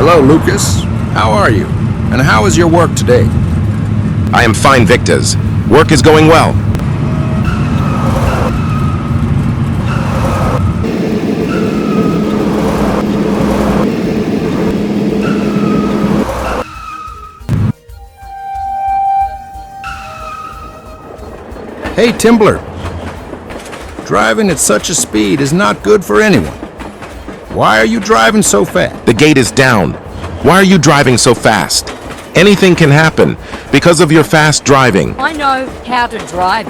Hello, Lucas. How are you? And how is your work today? I am fine, Victors. Work is going well. Hey, Timbler. Driving at such a speed is not good for anyone. Why are you driving so fast? The gate is down. Why are you driving so fast? Anything can happen because of your fast driving. I know how to drive.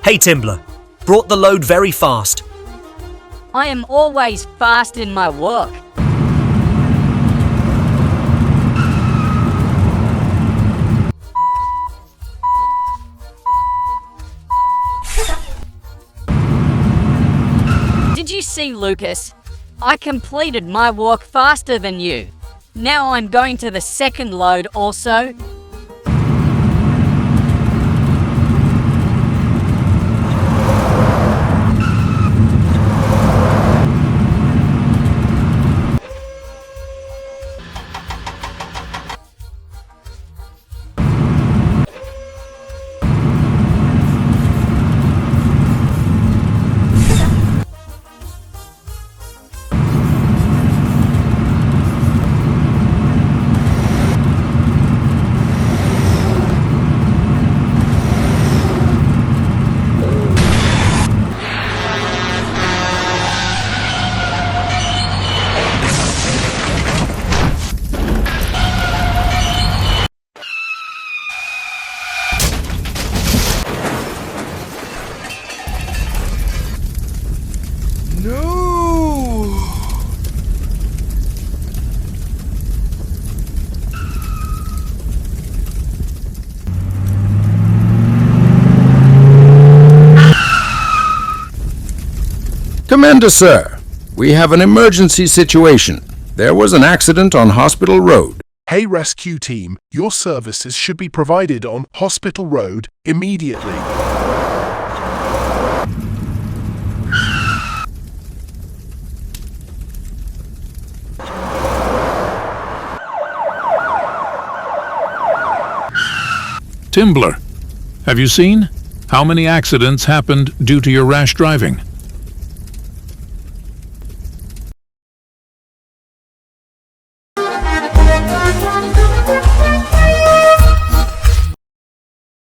Hey Timbler, brought the load very fast. I am always fast in my work. Did you see, Lucas? I completed my work faster than you. Now I'm going to the second load also. Commander, sir. We have an emergency situation. There was an accident on Hospital Road. Hey rescue team, your services should be provided on Hospital Road immediately. Timbler, have you seen? How many accidents happened due to your rash driving?